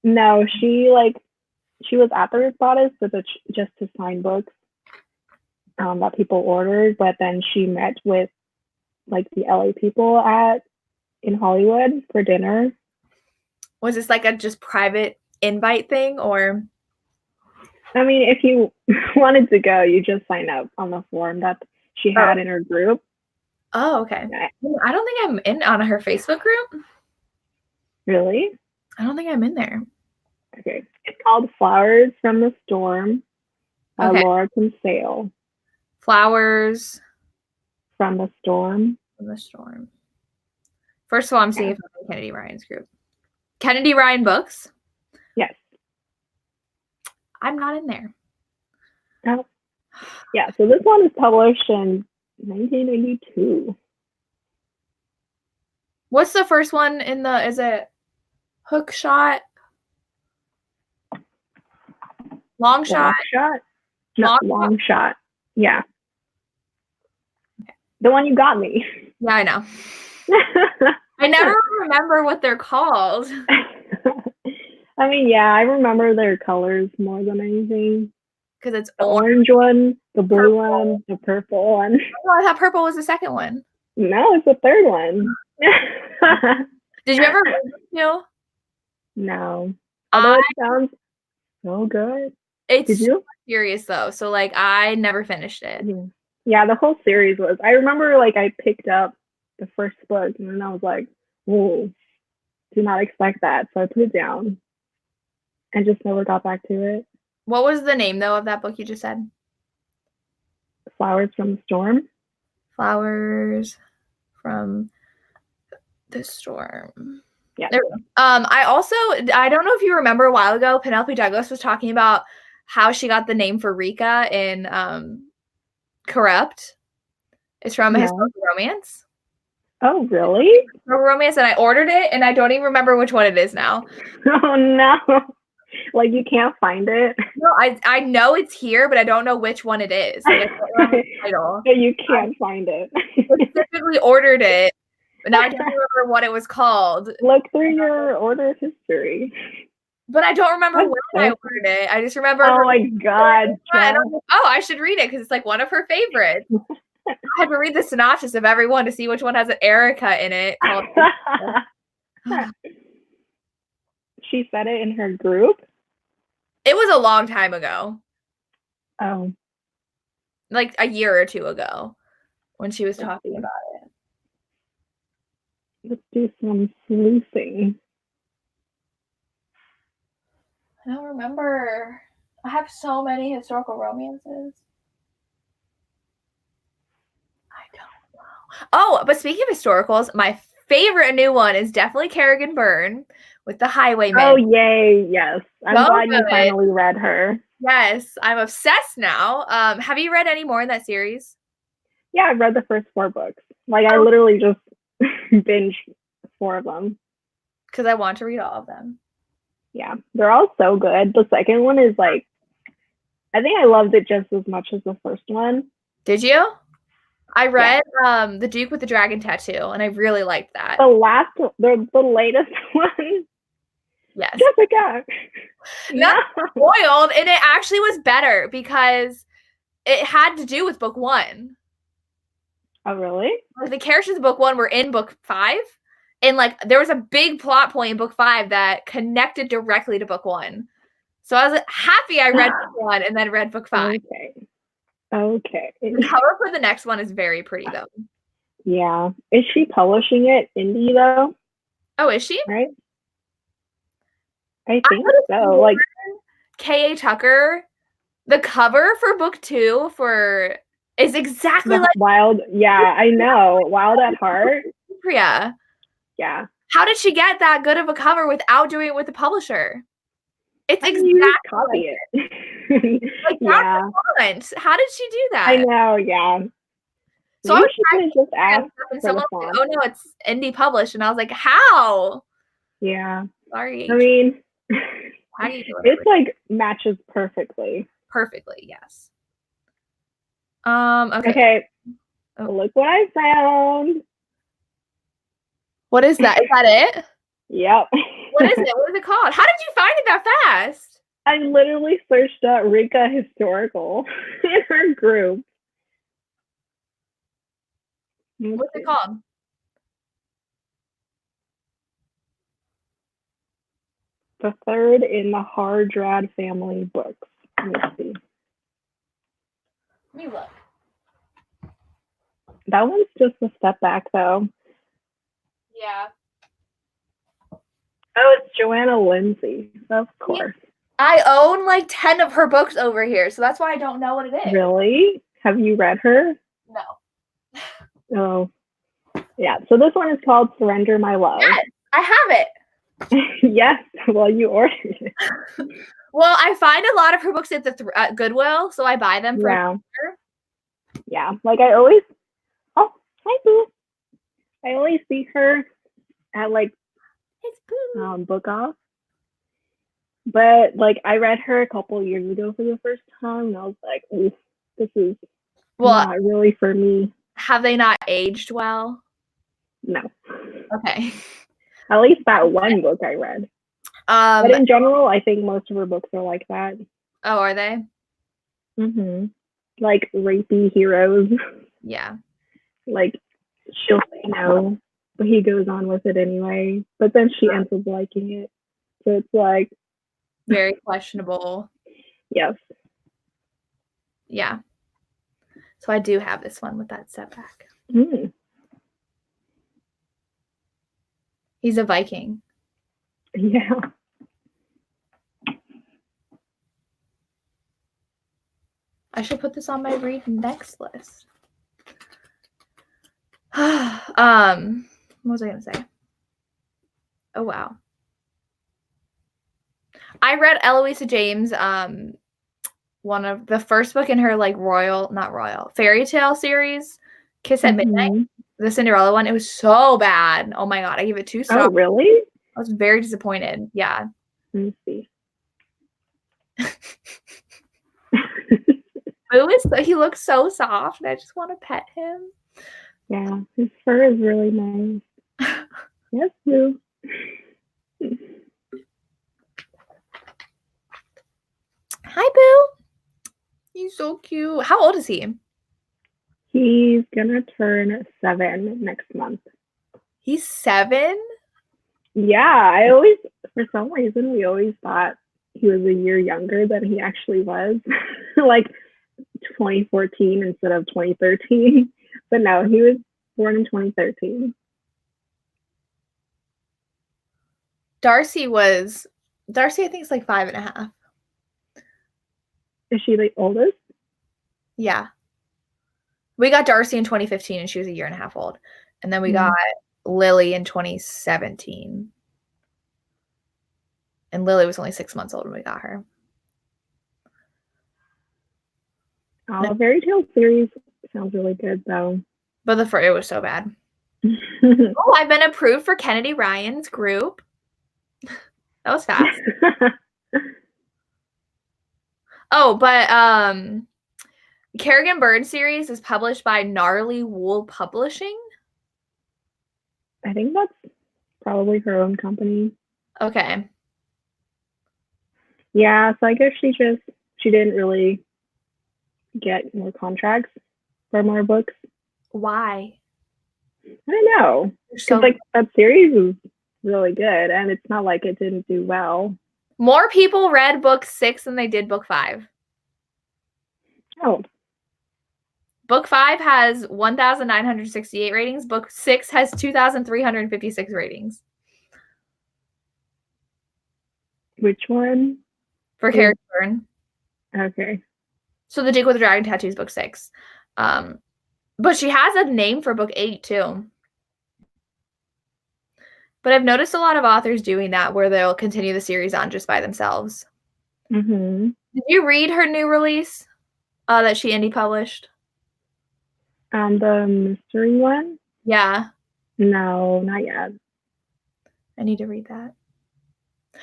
No, she was at the Respadas, but just to sign books that people ordered. But then she met with like the LA people in Hollywood for dinner. Was this like a just private invite thing, or? I mean, if you wanted to go, you just sign up on the form that she had in her group. Oh, okay. I don't think I'm in on her Facebook group. Really? I don't think I'm in there. Okay. It's called Flowers from the Storm by Laura Kinsale. Flowers from the Storm. From the Storm. First of all, I'm seeing if I'm in Kennedy Ryan's group. Kennedy Ryan Books? Yes. I'm not in there. Oh. Yeah, so this one is published in 1992. What's the first one in the, is it Hook Shot? Long Shot? Long Shot. Yeah. The one you got me. Yeah, I know. I never remember what they're called. I mean, yeah, I remember their colors more than anything. Because it's the orange one, the blue one, the purple one. Oh, I thought purple was the second one. No, it's the third one. Did you ever read it too? No. Although it sounds so good. It's so serious though. So like I never finished it. Yeah, the whole series was. I remember like I picked up the first book and then I was like, whoa, do not expect that. So I put it down and just never got back to it. What was the name though of that book you just said? Flowers from the Storm. Flowers from the Storm. Yeah. I don't know if you remember a while ago, Penelope Douglas was talking about how she got the name for Rika in Corrupt. It's from a historical romance. Oh, really? Historical romance, and I ordered it, and I don't even remember which one it is now. Oh no! Like you can't find it. No, I know it's here, but I don't know which one it is. Like, the title. So you can't find it. I specifically ordered it, but now I don't remember what it was called. Look through your order history. But I don't remember when I ordered it. I just remember. Oh my god! Like, oh, I should read it because it's like one of her favorites. I had to read the synopsis of every one to see which one has an Erica in it. She said it in her group? It was a long time ago. Oh. Like a year or two ago when she was talking about it. Let's do some sleuthing. I don't remember. I have so many historical romances. I don't know. Oh, but speaking of historicals, my favorite new one is definitely Kerrigan Byrne with The Highwayman. Oh, yay. Yes. I'm glad you finally read her. Yes. I'm obsessed now. Have you read any more in that series? Yeah, I've read the first 4 books. Like, I literally just binged 4 of them. Because I want to read all of them. Yeah, they're all so good. The second one is like, I think I loved it just as much as the first one. Did you? I read The Duke with the Dragon Tattoo, and I really liked that. The latest one. Yes. Jessica. Not spoiled, and it actually was better because it had to do with book 1. Oh, really? Like the characters of book 1 were in book 5, and like there was a big plot point in book 5 that connected directly to book 1. So I was happy I read book 1 and then read book 5. Okay. The cover for the next one is very pretty though. Yeah. Is she publishing it indie though? Oh, is she? Right? I think so. Like K.A. Tucker, the cover for book 2 is exactly like Wild. Yeah, I know. Wild at Heart. Yeah. Yeah. How did she get that good of a cover without doing it with the publisher? It's exactly you just copy it. Like, yeah. Font. How did she do that? I know, yeah. So Maybe I was she could have just asked and for someone the was like, font. oh no, it's indie published. And I was like, how? Yeah. Sorry. I mean, it's like matches perfectly. Perfectly, yes. Okay. Okay. Oh. Look what I found. What is that? Is that it? Yep. What is it? What is it called? How did you find it that fast? I literally searched up Rika Historical in her group. What's it called? The third in the Hardrad family books. Let me see. Let me look. That one's just a step back, though. Yeah. Oh, it's Joanna Lindsay. Of course. I own like 10 of her books over here, so that's why I don't know what it is. Really? Have you read her? No. Oh. Yeah, so this one is called Surrender My Love. Yes, I have it. Yes, well, you ordered it. Well, I find a lot of her books at the Goodwill, so I buy them for her. Yeah, like I always, oh, hi, Boo. I always see her at like Book Off. But like I read her a couple years ago for the first time, and I was like, ooh, this is not really for me. Have they not aged well? No. Okay. At least that one book I read. But in general, I think most of her books are like that. Oh, are they? Mm-hmm. Like rapey heroes. Yeah. Like she'll say no, but he goes on with it anyway. But then she ends up liking it. So it's like very questionable. Yes. Yeah. So I do have this one with that setback. Mm. He's a Viking. Yeah. I should put this on my read next list. What was I gonna say? Oh wow. I read Eloisa James, one of the first book in her like fairy tale series, Kiss at Midnight, the Cinderella one. It was so bad. Oh my god, I gave it 2 stars. Oh really? I was very disappointed. Yeah. Let me see. He looks so soft, and I just want to pet him. Yeah, his fur is really nice. Yes, Boo. Hi, Boo. He's so cute. How old is he? He's gonna turn 7 next month. He's 7? Yeah, for some reason, we always thought he was a year younger than he actually was. Like 2014 instead of 2013. But no, he was born in 2013. Darcy, I think, is like 5.5. Is she the oldest? Yeah. We got Darcy in 2015, and she was a year and a half old. And then we got Lily in 2017. And Lily was only 6 months old when we got her. Oh, Fairy Tale series sounds really good, though. But it was so bad. Oh, I've been approved for Kennedy Ryan's group. That was fast. Oh, but Kerrigan Bird series is published by Gnarly Wool Publishing. I think that's probably her own company. Okay. Yeah, so I guess she didn't really get more contracts for more books. Why? I don't know. Because like that series is really good, and it's not like it didn't do well. More people read book 6 than they did book 5. Oh. Book 5 has 1,968 ratings. Book 6 has 2,356 ratings. Which one? For Kerrigan Bird. Okay. So The Dick with the Dragon Tattoos, book 6. But she has a name for book 8 too. But I've noticed a lot of authors doing that where they'll continue the series on just by themselves. Mm-hmm. Did you read her new release that she indie published? The mystery one? Yeah. No, not yet. I need to read that.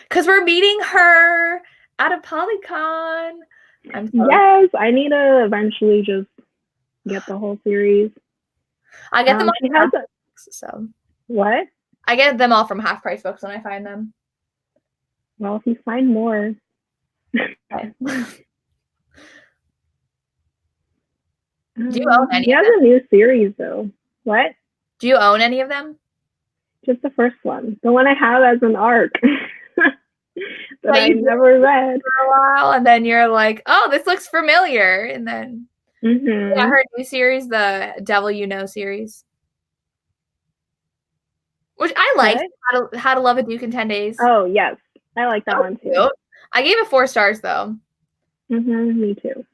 Because we're meeting her at a Polycon. Yes, I need to eventually just get the whole series. I get them all she from has Half Books, so. What? I get them all from Half Price Books when I find them. Well, if you find more. Okay. Do you own any he of has them? a new series, though. What? Do you own any of them? Just the first one. The one I have as an arc. that I you never read. For a while, and then you're like, oh, this looks familiar. And then yeah, her new series, the Devil You Know series. Which I liked. How to Love a Duke in 10 Days. Oh, yes. I like that one, too. Cute. I gave it 4 stars, though. Me too.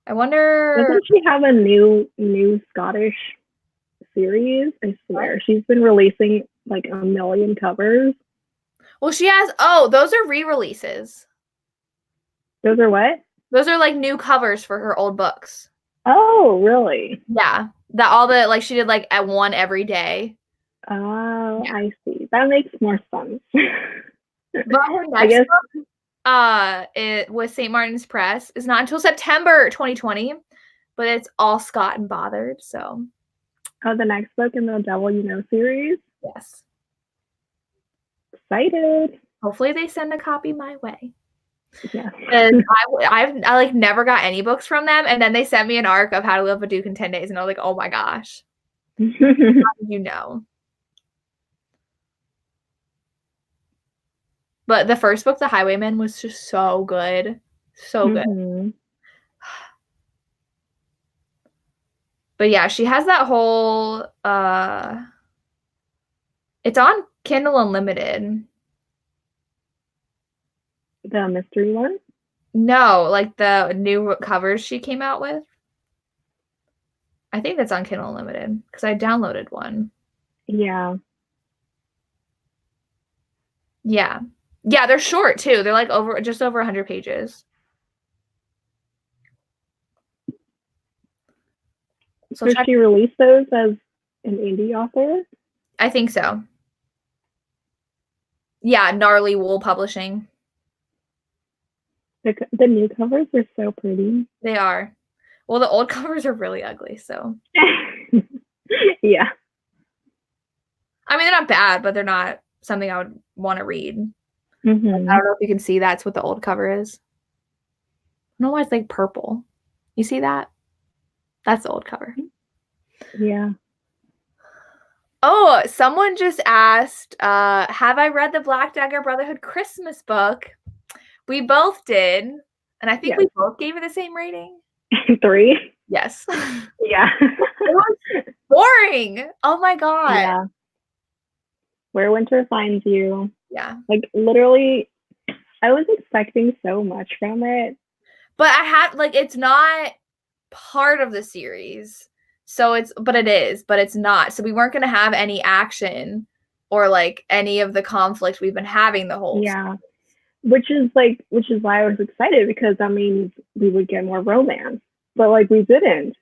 I wonder... Doesn't she have a new Scottish series? I swear. What? She's been releasing, like, 1 million covers. Well, she has... Oh, those are re-releases. Those are what? Those are, like, new covers for her old books. Oh, really? Yeah. All the, like, she did, like, at one every day. Oh, yeah. I see. That makes more sense. But her next book, it was St. Martin's Press, is not until September 2020, but it's all Scott and Bothered, so. Oh, the next book in the Devil You Know series? Yes. Excited. Hopefully they send a copy my way. Yeah. And I like never got any books from them, and then they sent me an arc of How to Love a Duke in 10 Days, and I was like, oh my gosh. How did you know? But the first book, The Highwayman, was just so good. So good. But yeah, she has that whole it's on Kindle Unlimited. The mystery one? No, like the new covers she came out with. I think that's on Kindle Unlimited because I downloaded one. Yeah. Yeah. Yeah, they're short too. They're like just over 100 pages. So she released those as an indie author? I think so. Yeah, Gnarly Wool Publishing. The new covers are so pretty. They are. Well, the old covers are really ugly, so. Yeah. I mean, they're not bad, but they're not something I would want to read. I don't know if you can see that's what the old cover is. I don't know why it's like purple. You see that? That's the old cover. Yeah. Oh, someone just asked, have I read the Black Dagger Brotherhood Christmas book? We both did. And I think we both gave it the same rating. 3? Yes. Yeah. It was boring. Oh my God. Yeah. Where Winter Finds You. Yeah. Like, literally, I was expecting so much from it. But it's not part of the series. So it is, but it's not. So we weren't going to have any action or like any of the conflict we've been having the whole series. Which is why I was excited, because that means we would get more romance. But like we didn't.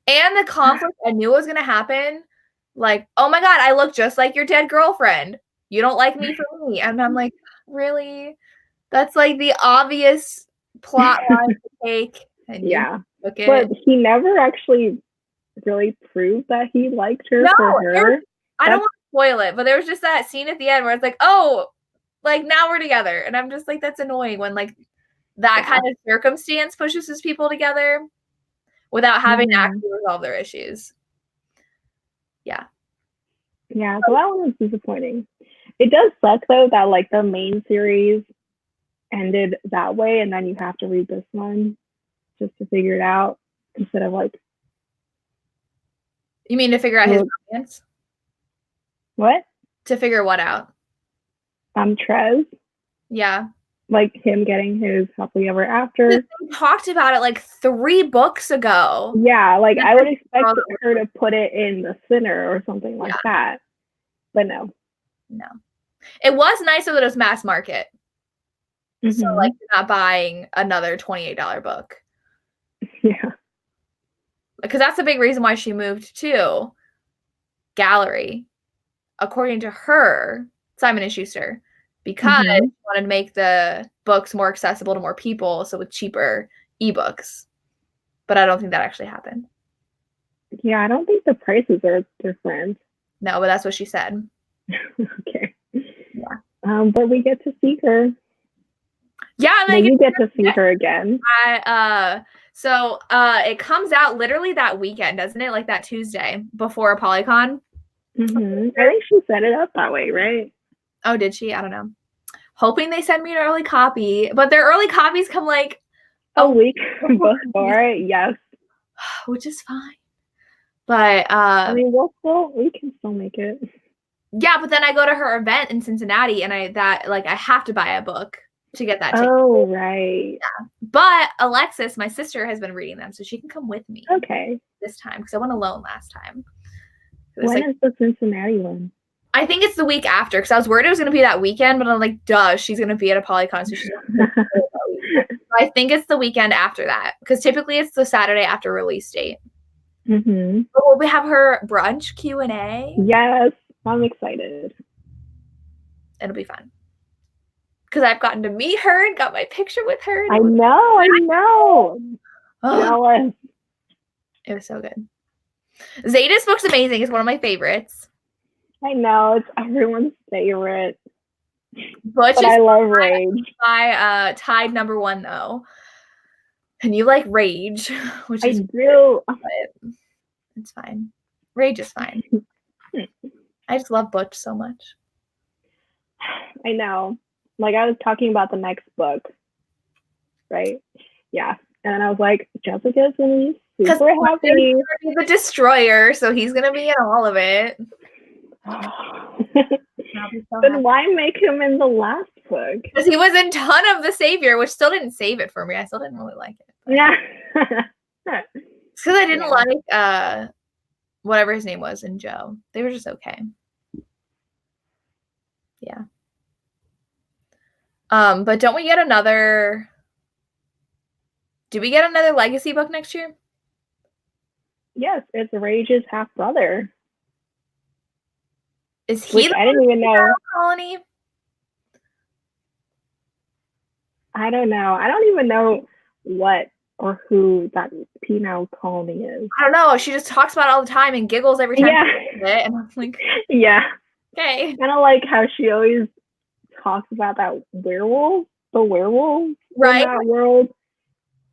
And the conflict I knew was going to happen. Like, oh my God, I look just like your dead girlfriend. You don't like me for me. And I'm like, really? That's like the obvious plot line to take. And yeah. But he never actually really proved that he liked her for her. I don't want to spoil it, but there was just that scene at the end where it's like, oh, like now we're together. And I'm just like, that's annoying when like that kind of circumstance pushes his people together without having to actually resolve their issues. Yeah. Yeah, so that one was disappointing. It does suck though that like the main series ended that way, and then you have to read this one just to figure it out instead of like. You mean to figure out his romance? What? To figure what out? Trez. Yeah. Like him getting his happily ever after. We talked about it like 3 books ago. Yeah, like I would expect her to put it in The Sinner or something like that. But no. No. It was nice that it was mass market. Mm-hmm. So, like, you're not buying another $28 book. Yeah. Because that's a big reason why she moved to Gallery, according to her, Simon & Schuster, because she wanted to make the books more accessible to more people, so with cheaper ebooks. But I don't think that actually happened. Yeah, I don't think the prices are different. No, but that's what she said. Okay. Yeah. But we get to see her. Yeah, and you get to see her again. So it comes out literally that weekend, doesn't it? Like that Tuesday before Polycon. Mm-hmm. I think she set it up that way, right? Oh, did she? I don't know. Hoping they send me an early copy, but their early copies come like a week before. Yes, which is fine. But I mean, we can still make it. Yeah, but then I go to her event in Cincinnati, and I have to buy a book to get that ticket. Oh, right. Yeah. But Alexis, my sister, has been reading them, so she can come with me. Okay. This time, because I went alone last time. When is the Cincinnati one? I think it's the week after, because I was worried it was going to be that weekend, but I'm like, duh, she's going to be at a Polycon, so she's going to be I think it's the weekend after that, because typically it's the Saturday after release date. Mm-hmm. But will we have her brunch Q&A? Yes, I'm excited. It'll be fun. Because I've gotten to meet her and got my picture with her. I know. Jealous. It was so good. Zeta's book's amazing. It's one of my favorites. I know. It's everyone's favorite. But I love Rage. My tied number one, though. And you like Rage, which is do. Weird, it's fine. Rage is fine. I just love Butch so much. I know. Like, I was talking about the next book, right? Yeah. And I was like, Jessica's going to be super happy. He's the destroyer, so he's going to be in all of it. Then why make him in the last book? Because he was in Ton of the Savior, which still didn't save it for me. I still didn't really like it. Yeah. It's because I didn't like whatever his name was in Joe. They were just okay. Yeah. But don't we get another... Do we get another legacy book next year? Yes, it's Rage's half-brother. Is he I didn't even know. Colony? I don't know. I don't even know what or who that penal colony is. I don't know. She just talks about it all the time and giggles every time she does it. And I'm like, yeah. Okay. Kind of like how she always talks about that werewolf, the werewolf right. in that world.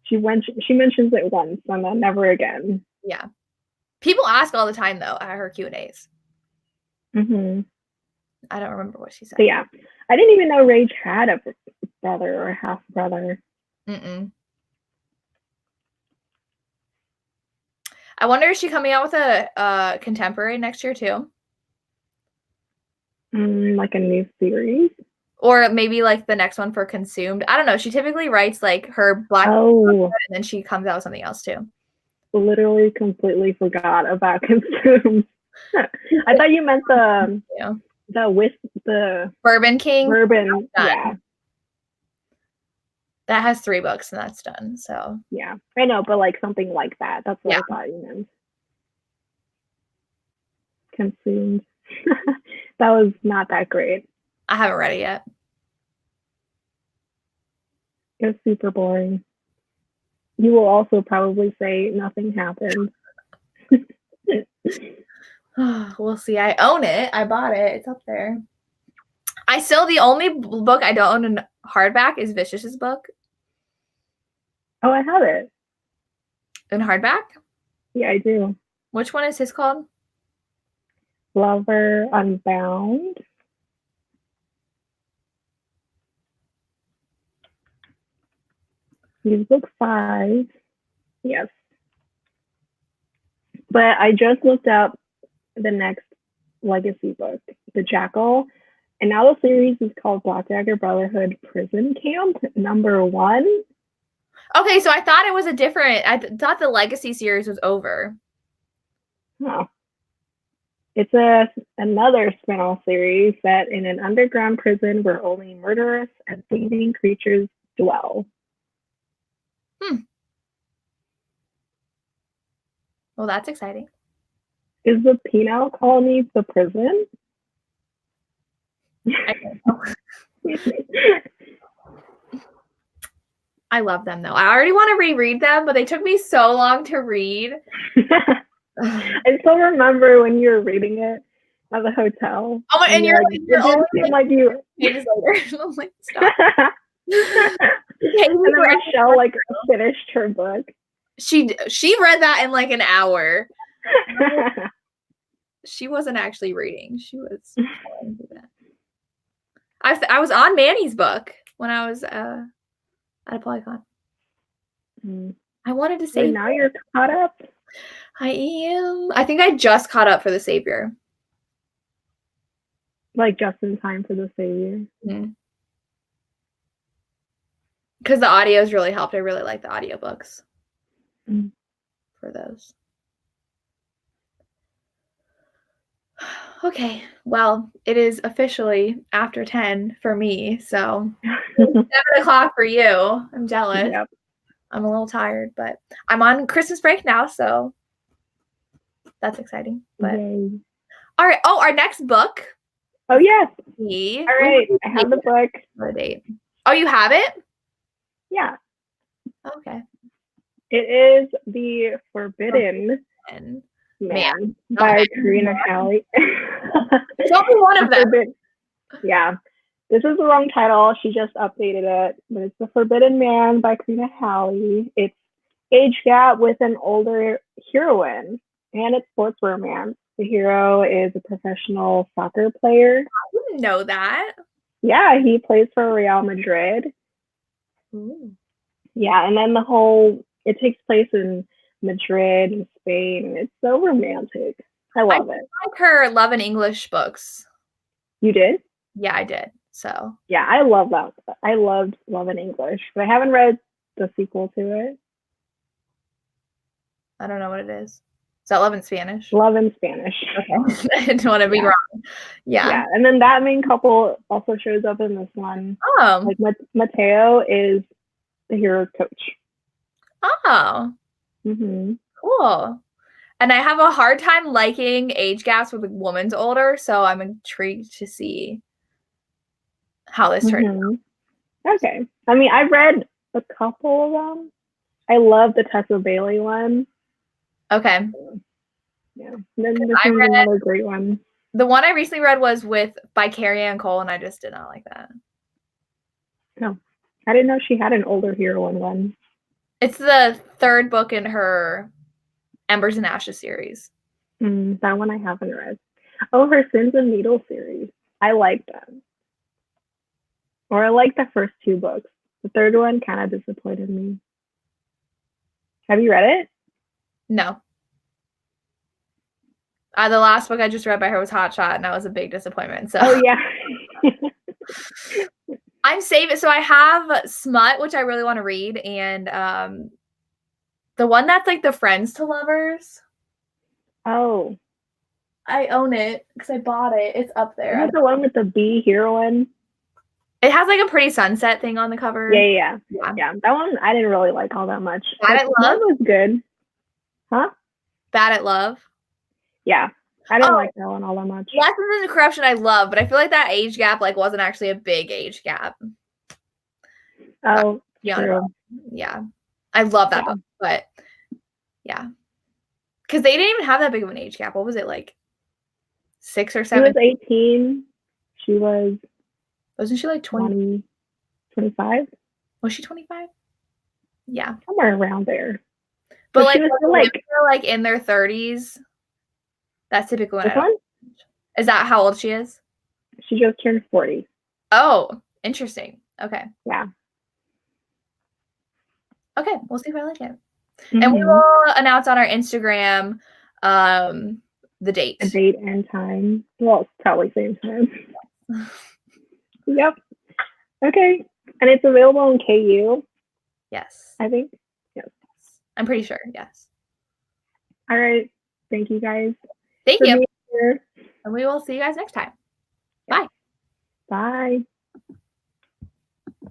She mentions it once and then never again. Yeah. People ask all the time, though, at her Q&As. Mm-hmm. I don't remember what she said. But yeah. I didn't even know Rage had a brother or half-brother. Mm-mm. I wonder, is she coming out with a contemporary next year, too? Like a new series? Or maybe like the next one for Consumed. I don't know. She typically writes like her Black and then she comes out with something else too. Literally completely forgot about Consumed. I thought you meant the Bourbon King. Bourbon, yeah. That has 3 books and that's done. So yeah, I know, but like something like that. That's what I thought you meant. Consumed. That was not that great. I haven't read it yet. It was super boring. You will also probably say nothing happened. We'll see. I own it. I bought it. It's up there. The only book I don't own in hardback is Vicious's book. Oh, I have it. In hardback? Yeah, I do. Which one is his called? Lover Unbound. He's book 5. Yes. But I just looked up the next legacy book, The Jackal. And now the series is called Black Dagger Brotherhood Prison Camp #1. Okay, so I thought it was I thought the legacy series was over. Huh. It's another spin-off series set in an underground prison where only murderous and thieving creatures dwell. Well, that's exciting. Is the penal colony the prison? I don't know. I love them though. I already want to reread them, but they took me so long to read. I still remember when you were reading it at the hotel. Oh, and you're only like you. Pages later. I'm like, stop. And then Michelle like finished her book. She read that in like an hour. She wasn't actually reading. She was falling through that. I was on Manny's book when I was at a Polycon. I wanted to say now you're caught up. I am. I think I just caught up for the Savior. Like just in time for the Savior. Because the audios really helped. I really like the audiobooks for those. Okay, well, it is officially after 10 for me, so 7 o'clock for you. I'm jealous. Yep. I'm a little tired, but I'm on Christmas break now, so that's exciting. But Yay. All right. Oh, our next book. Oh, yes. All right. I have the book. The date. Oh, you have it? Yeah. Okay. It is The Forbidden Man by Karina Halley. It's only one of them. Yeah. This is the wrong title. She just updated it. But it's The Forbidden Man by Karina Halley. It's age gap with an older heroine. And it's sports romance. The hero is a professional soccer player. I didn't know that. Yeah, he plays for Real Madrid. Ooh. Yeah, and then it takes place in Madrid and Spain. It's so romantic. I love it. I like her Love and English books. You did? Yeah, I did. So yeah, I love that. I loved Love and English, but I haven't read the sequel to it. I don't know what it is. Is that Love in Spanish? Love in Spanish. Okay. I didn't want to be wrong. Yeah, and then that main couple also shows up in this one. Oh. Like Mateo is the hero's coach. Oh. Mm-hmm. Cool. And I have a hard time liking age gaps with a woman's older, so I'm intrigued to see how this turns out. Okay. I mean, I've read a couple of them. I love the Tessa Bailey one. Okay. Yeah. And then this one's another great one. The one I recently read was by Carrie Ann Cole, and I just did not like that. No. I didn't know she had an older heroine one. It's the third book in her Embers and Ashes series. That one I haven't read. Oh, her Sins of Needle series. I like them. Or I like the first two books. The third one kind of disappointed me. Have you read it? No. The last book I just read by her was Hot Shot, and that was a big disappointment. So. Oh, yeah. I'm saving. So I have Smut, which I really want to read, and the one that's like the Friends to Lovers. Oh. I own it because I bought it. It's up there. Is that the one with the bee heroine? It has like a pretty sunset thing on the cover. Yeah. That one I didn't really like all that much. Bad at Love? That was good. Huh? Bad at Love? Yeah. I didn't like that one all that much. Lessons in Corruption I love, but I feel like that age gap wasn't actually a big age gap. Oh, true. Yeah. I love that book, but yeah. Because they didn't even have that big of an age gap. What was it, like 6 or 7? She was 18. She was... Wasn't she like 20? 25? Was she 25? Yeah. Somewhere around there. But like, they're like in their 30s. That's typically when Is that how old she is? She just turned 40. Oh, interesting. Okay. Yeah. Okay, we'll see if I like it. And we will announce on our Instagram the date. The date and time. Well, it's probably same time. Yep. Okay. And it's available on KU? Yes. I think? Yes. I'm pretty sure, yes. All right. Thank you, guys. Thank you. here. And we will see you guys next time. Bye. Bye.